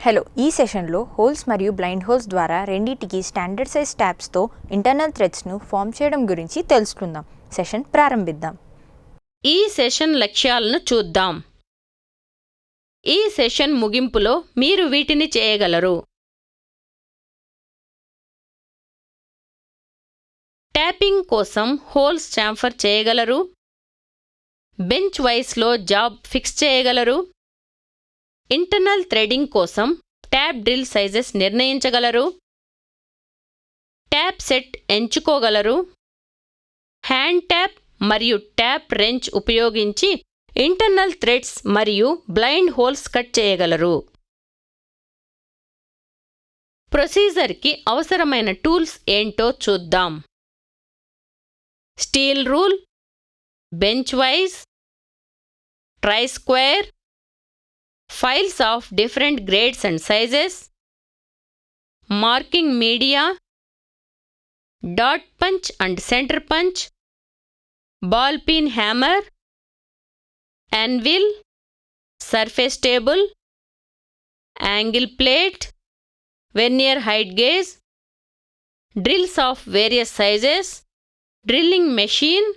Hello, ఈ సెషన్లో holes మరియు బ్లైండ్ హోల్స్ ద్వారా రెండింటికి స్టాండర్డ్ సైజ్ ట్యాబ్స్తో ఇంటర్నల్ థ్రెడ్స్ను ఫామ్ చేయడం గురించి తెలుసుకుందాం. సెషన్ ప్రారంభిద్దాం. ఈ సెషన్ లక్ష్యాలను చూద్దాం. ఈ సెషన్ ముగింపులో మీరు వీటిని చేయగలరు. ట్యాపింగ్ కోసం హోల్స్ చాంఫర్ చేయగలరు. బెంచ్ వైస్లో జాబ్ ఫిక్స్ చేయగలరు. ఇంటర్నల్ థ్రెడింగ్ కోసం ట్యాబ్ డ్రిల్ సైజెస్ నిర్ణయించగలరు. ట్యాప్ సెట్ ఎంచుకోగలరు. హ్యాండ్ ట్యాప్ మరియు ట్యాప్ రెంచ్ ఉపయోగించి ఇంటర్నల్ థ్రెడ్స్ మరియు బ్లైండ్ హోల్స్ కట్ చేయగలరు. ప్రొసీజర్కి అవసరమైన టూల్స్ ఏంటో చూద్దాం. Steel rule, bench vice, try square, files of different grades and sizes, marking media, dot punch and center punch, ball peen hammer, anvil, surface table, angle plate, vernier height gauge, drills of various sizes, drilling machine,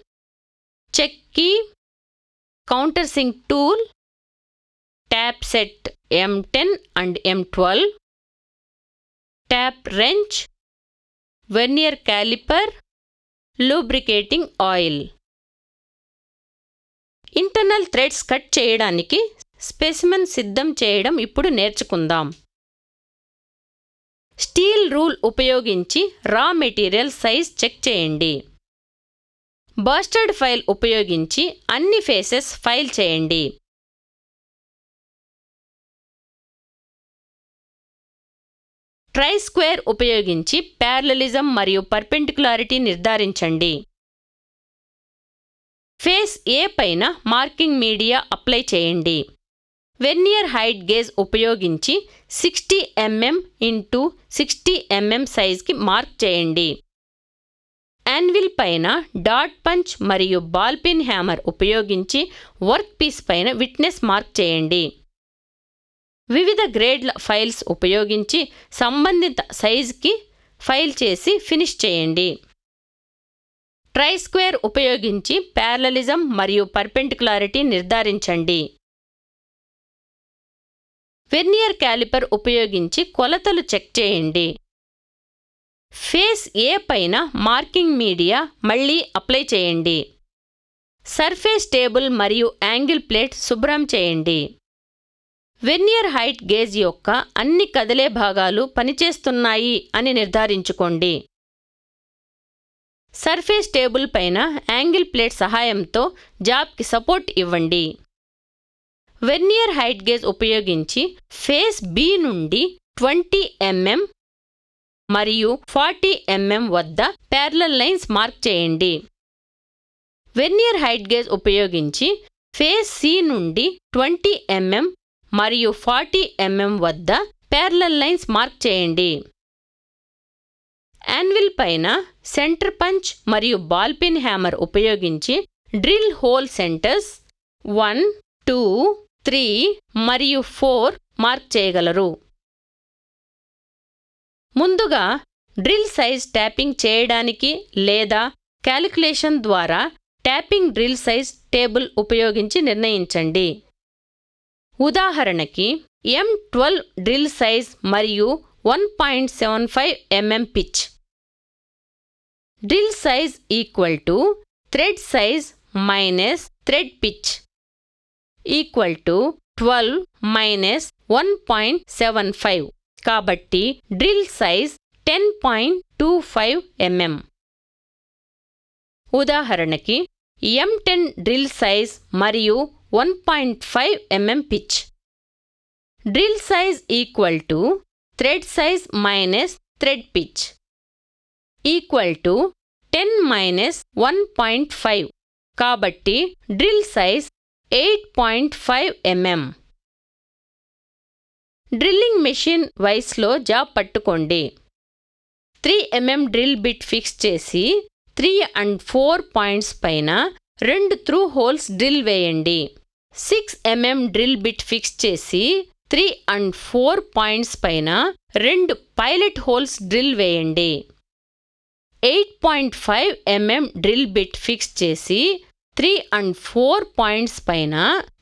check key, countersink tool, tap set M10 and M12, tap wrench, vernier caliper, lubricating oil. Internal threads cut చేయడానికి specimen సిద్ధం చేయడం ఇప్పుడు నేర్చుకుందాం. Steel rule ఉపయోగించి raw material size check చేయండి. Bustard file ఉపయోగించి అన్ని faces file చేయండి. ట్రై స్క్వేర్ ఉపయోగించి ప్యారలలిజం మరియు పర్పెండిక్యులారిటీ నిర్ధారించండి. ఫేస్ ఏ పైన మార్కింగ్ మీడియా అప్లై చేయండి. వెర్నియర్ హైట్ గేజ్ ఉపయోగించి 60 mm x 60 mm సైజ్కి మార్క్ చేయండి. యాన్విల్ పైన డాట్ పంచ్ మరియు బాల్ పిన్ హ్యామర్ ఉపయోగించి వర్క్ పీస్ పైన విట్నెస్ మార్క్ చేయండి. వివిధ గ్రేడ్ల ఫైల్స్ ఉపయోగించి సంబంధిత సైజ్కి ఫైల్ చేసి ఫినిష్ చేయండి. ట్రై స్క్వేర్ ఉపయోగించి ప్యారలలిజం మరియు పర్పెండిక్యులారిటీ నిర్ధారించండి. వెర్నియర్ క్యాలిపర్ ఉపయోగించి కొలతలు చెక్ చేయండి. ఫేస్ ఏ పైన మార్కింగ్ మీడియా మళ్ళీ అప్లై చేయండి. సర్ఫేస్ టేబుల్ మరియు యాంగిల్ ప్లేట్ శుభ్రం చేయండి. వెర్నియర్ హైట్ గేజ్ యొక్క అన్ని కదిలే భాగాలు పనిచేస్తున్నాయి అని నిర్ధారించుకోండి. సర్ఫేస్ టేబుల్ పైన యాంగిల్ ప్లేట్ సహాయంతో జాబ్కి సపోర్ట్ ఇవ్వండి. వెర్నియర్ హైట్ గేజ్ ఉపయోగించి ఫేస్ బి నుండి 20 mm మరియు 40 mm వద్ద ప్యారలల్ లైన్స్ మార్క్ చేయండి. వెర్నియర్ హైట్ గేజ్ ఉపయోగించి ఫేస్ సి నుండి 20 mm మరియు 40 mm వద్ద ప్యారలల్ లైన్స్ మార్క్ చేయండి. యాన్విల్ పైన సెంటర్ పంచ్ మరియు బాల్ పిన్ హ్యామర్ ఉపయోగించి డ్రిల్ హోల్ సెంటర్స్ 1, 2, 3 మరియు 4 మార్క్ చేయగలరు. ముందుగా డ్రిల్ సైజ్ ట్యాపింగ్ చేయడానికి లేదా క్యాలిక్యులేషన్ ద్వారా ట్యాపింగ్ డ్రిల్ సైజ్ టేబుల్ ఉపయోగించి నిర్ణయించండి. ఉదాహరణకి M12 డ్రిల్ సైజ్ మరియు 1.75 mm pitch. Drill size equal to thread size minus thread pitch equal to 12 minus 1.75. కాబట్టి డ్రిల్ సైజ్ 10.25 mm. ఉదాహరణకి M10 డ్రిల్ సైజ్ మరియు 1.5 mm pitch. Drill size equal to thread size minus thread pitch equal to 10 minus 1.5. కాబట్టి drill size 8.5 mm. Drilling machine వైస్లో job పట్టుకోండి. 3 mm drill bit fix చేసి 3 and 4 points పైన 2 through holes drill వేయండి. 6 mm drill bit fix చేసి 3 and 4 points పైన 2 pilot holes drill వేయండి. 8.5 mm drill bit fix చేసి 3 and 4 పాయింట్స్ పైన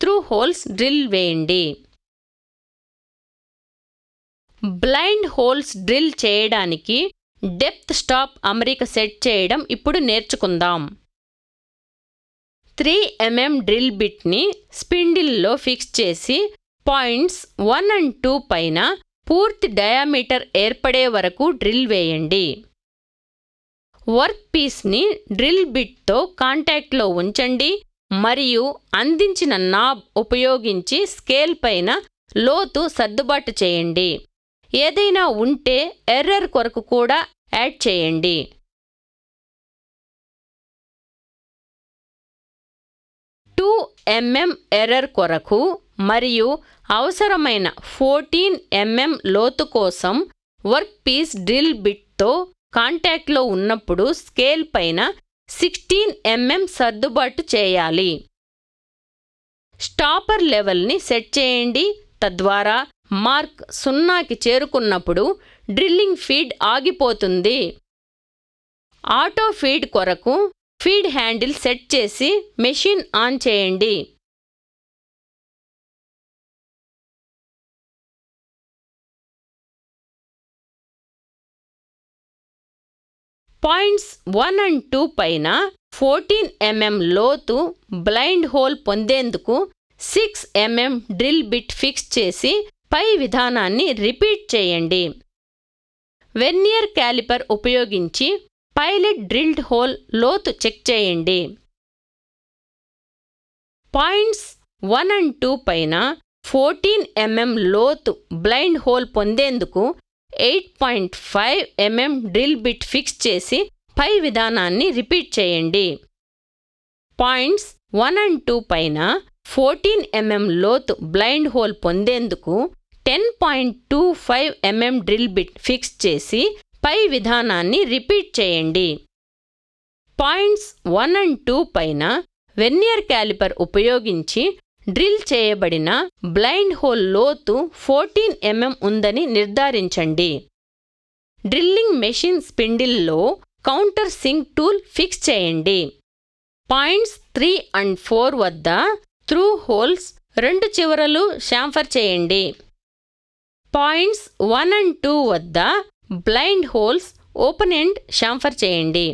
త్రూ హోల్స్ డ్రిల్ వేయండి. బ్లైండ్ హోల్స్ డ్రిల్ చేయడానికి డెప్త్ స్టాప్ అమరిక సెట్ చేయడం ఇప్పుడు నేర్చుకుందాం. 3 mm డ్రిల్ బిట్ని స్పిండిల్లో ఫిక్స్ చేసి పాయింట్స్ 1 and 2 పైన పూర్తి డయామీటర్ ఏర్పడే వరకు డ్రిల్ వేయండి. వర్క్ పీస్ని డ్రిల్ బిట్తో కాంటాక్ట్లో ఉంచండి మరియు అందించిన నాబ్ ఉపయోగించి స్కేల్ పైన లోతు సర్దుబాటు చేయండి. ఏదైనా ఉంటే ఎర్రర్ కొరకు కూడా యాడ్ చేయండి. mm ఎర్రర్ కొరకు మరియు అవసరమైన 14 mm లోతు కోసం వర్క్ పీస్ డ్రిల్ బిట్తో కాంటాక్ట్లో ఉన్నప్పుడు స్కేల్ పైన 16 mm సర్దుబాటు చేయాలి. స్టాపర్ లెవెల్ని సెట్ చేయండి. తద్వారా మార్క్ 0కి చేరుకున్నప్పుడు డ్రిల్లింగ్ ఫీడ్ ఆగిపోతుంది. ఆటో ఫీడ్ కొరకు ఫీడ్ హ్యాండిల్ సెట్ చేసి మెషిన్ ఆన్ చేయండి. పాయింట్స్ 1 and 2 పైన 14 mm లోతు బ్లైండ్ హోల్ పొందేందుకు 6 mm డ్రిల్ బిట్ ఫిక్స్ చేసి పై విధానాన్ని రిపీట్ చేయండి. వెర్నియర్ క్యాలిపర్ ఉపయోగించి పైలట్ డ్రిల్డ్ హోల్ లోతు చెక్ చేయండి. పాయింట్స్ 1 and 2 పైన 14 mm లోతు బ్లైండ్ హోల్ పొందేందుకు 8.5 mm డ్రిల్ బిట్ ఫిక్స్ చేసి పై విధానాన్ని రిపీట్ చేయండి. పాయింట్స్ 1 and 2 పైన 14 mm లోతు బ్లైండ్ హోల్ పొందేందుకు 10.25 mm డ్రిల్ బిట్ ఫిక్స్ చేసి పై విధానాన్ని రిపీట్ చేయండి. పాయింట్స్ 1 and 2 పైన వెర్నియర్ క్యాలిపర్ ఉపయోగించి డ్రిల్ చేయబడిన బ్లైండ్ హోల్ లోతు 14 mm ఉందని నిర్ధారించండి. డ్రిల్లింగ్ మెషిన్ స్పిండిల్లో కౌంటర్ సింక్ టూల్ ఫిక్స్ చేయండి. పాయింట్స్ 3 and 4 వద్ద త్రూ హోల్స్ 2 చివరలు షాంఫర్ చేయండి. పాయింట్స్ 1 and 2 వద్ద బ్లైండ్ హోల్స్ ఓపెన్ ఎండ్ షాంఫర్ చేయండి.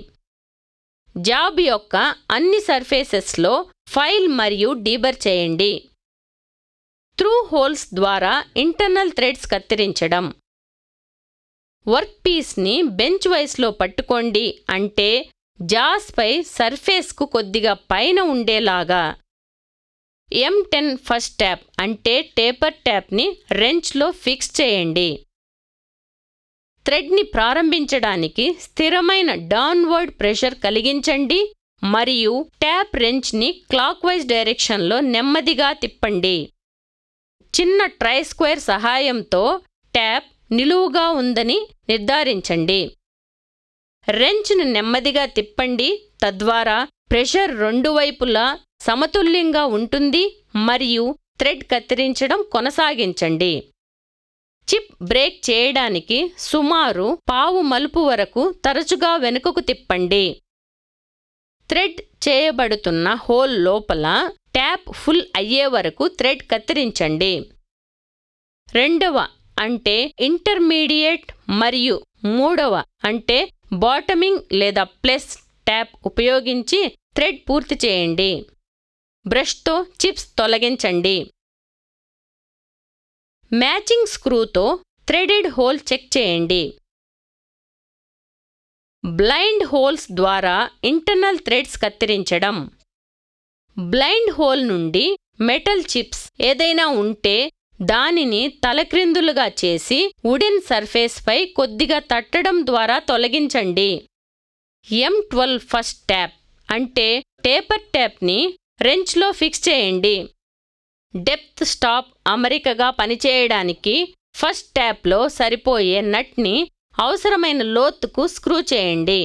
జాబ్ యొక్క అన్ని సర్ఫేసెస్లో ఫైల్ మరియు డీబర్ చేయండి. త్రూ హోల్స్ ద్వారా ఇంటర్నల్ థ్రెడ్స్ కత్తిరించడం. వర్క్ పీస్ని బెంచ్ వైస్లో పట్టుకోండి, అంటే జాస్పై సర్ఫేస్కు కొద్దిగా పైన ఉండేలాగా. M10 ఫస్ట్ ట్యాప్ అంటే టేపర్ ట్యాప్ని రెంచ్లో ఫిక్స్ చేయండి. థ్రెడ్ని ప్రారంభించడానికి స్థిరమైన డౌన్వర్డ్ ప్రెషర్ కలిగించండి మరియు ట్యాప్ రెంచ్ని క్లాక్వైజ్ డైరెక్షన్లో నెమ్మదిగా తిప్పండి. చిన్న ట్రై స్క్వేర్ సహాయంతో ట్యాప్ నిలువుగా ఉందని నిర్ధారించండి. రెంచ్ను నెమ్మదిగా తిప్పండి, తద్వారా ప్రెషర్ 2 వైపులా సమతుల్యంగా ఉంటుంది మరియు థ్రెడ్ కత్తిరించడం కొనసాగించండి. చిప్ బ్రేక్ చేయడానికి సుమారు పావు మలుపు వరకు తరచుగా వెనుకకు తిప్పండి. థ్రెడ్ చేయబడుతున్న హోల్ లోపల ట్యాప్ ఫుల్ అయ్యే వరకు థ్రెడ్ కత్తిరించండి. రెండవ అంటే ఇంటర్మీడియట్ మరియు మూడవ అంటే బాటమింగ్ లేదా ప్లస్ ట్యాప్ ఉపయోగించి థ్రెడ్ పూర్తి చేయండి. బ్రష్తో చిప్స్ తొలగించండి. మ్యాచింగ్ స్క్రూతో థ్రెడెడ్ హోల్ చెక్ చేయండి. బ్లైండ్ హోల్స్ ద్వారా ఇంటర్నల్ థ్రెడ్స్ కత్తిరించడం. బ్లైండ్ హోల్ నుండి మెటల్ చిప్స్ ఏదైనా ఉంటే దానిని తలక్రిందులుగా చేసి వుడెన్ సర్ఫేస్పై కొద్దిగా తట్టడం ద్వారా తొలగించండి. M12 ఫస్ట్ ట్యాప్ అంటే టేపర్ ట్యాప్ని రెంచ్లో ఫిక్స్ చేయండి. డెప్త్ స్టాప్ అమరికగా పనిచేయడానికి ఫస్ట్ ట్యాప్లో సరిపోయే నట్ని అవసరమైన లోతుకు స్క్రూ చేయండి.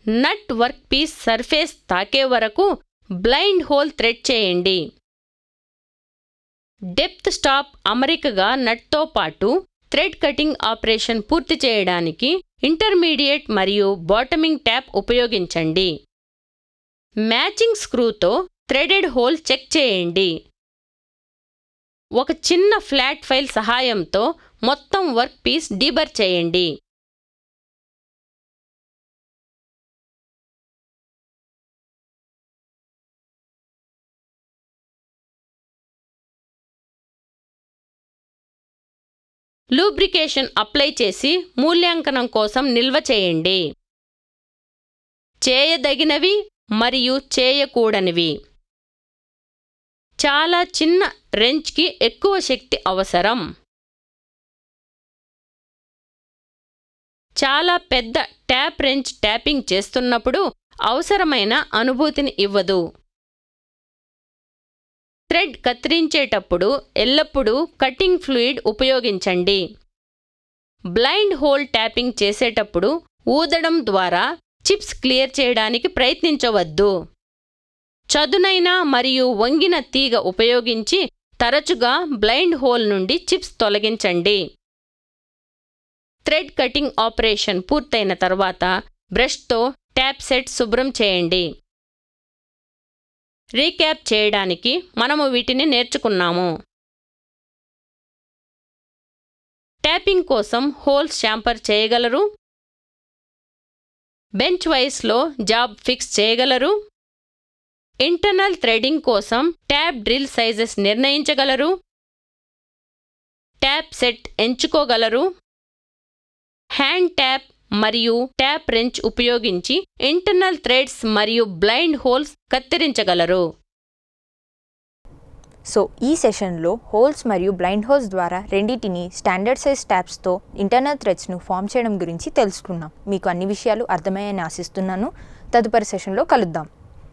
నట్ వర్క్ పీస్ సర్ఫేస్ తాకే వరకు బ్లైండ్ హోల్ థ్రెడ్ చేయండి. డెప్త్ స్టాప్ అమరికగా నట్తో పాటు థ్రెడ్ కటింగ్ ఆపరేషన్ పూర్తి చేయడానికి ఇంటర్మీడియట్ మరియు బాటమింగ్ ట్యాప్ ఉపయోగించండి. మ్యాచింగ్ స్క్రూతో థ్రెడెడ్ హోల్ చెక్ చేయండి. ఒక చిన్న ఫ్లాట్ ఫైల్ సహాయంతో మొత్తం వర్క్ పీస్ డీబర్ చేయండి. లూబ్రికేషన్ అప్లై చేసి మూల్యాంకనం కోసం నిల్వ చేయండి. చేయదగినవి మరియు చేయకూడనివి. చాలా చిన్న రెంచ్కి ఎక్కువ శక్తి అవసరం. చాలా పెద్ద ట్యాప్ రెంచ్ ట్యాపింగ్ చేస్తున్నప్పుడు అవసరమైన అనుభూతిని ఇవ్వదు. థ్రెడ్ కత్తిరించేటప్పుడు ఎల్లప్పుడూ కటింగ్ ఫ్లూయిడ్ ఉపయోగించండి. బ్లైండ్ హోల్ ట్యాపింగ్ చేసేటప్పుడు ఊదడం ద్వారా చిప్స్ క్లియర్ చేయడానికి ప్రయత్నించవద్దు. చదునైన మరియు వంగిన తీగ ఉపయోగించి తరచుగా బ్లైండ్ హోల్ నుండి చిప్స్ తొలగించండి. థ్రెడ్ కటింగ్ ఆపరేషన్ పూర్తయిన తర్వాత బ్రష్తో ట్యాప్ సెట్ శుభ్రం చేయండి. రీక్యాప్ చేయడానికి మనము వీటిని నేర్చుకున్నాము. ట్యాపింగ్ కోసం హోల్స్ షాంపర్ చేయగలరు. బెంచ్ వైస్లో జాబ్ ఫిక్స్ చేయగలరు. ఇంటర్నల్ థ్రెడింగ్ కోసం ట్యాప్ డ్రిల్ సైజెస్ నిర్ణయించగలరు. ట్యాప్ సెట్ ఎంచుకోగలరు. హ్యాండ్ ట్యాప్ మరియు ట్యాప్ రెంచ్ ఉపయోగించి ఇంటర్నల్ థ్రెడ్స్ మరియు బ్లైండ్ హోల్స్ కత్తిరించగలరు. సో ఈ సెషన్లో హోల్స్ మరియు బ్లైండ్ హోల్స్ ద్వారా రెండింటిని స్టాండర్డ్ సైజ్ ట్యాప్స్తో ఇంటర్నల్ థ్రెడ్స్ను ఫామ్ చేయడం గురించి తెలుసుకున్నాం. మీకు అన్ని విషయాలు అర్థమయ్యాయని ఆశిస్తున్నాను. తదుపరి సెషన్లో కలుద్దాం.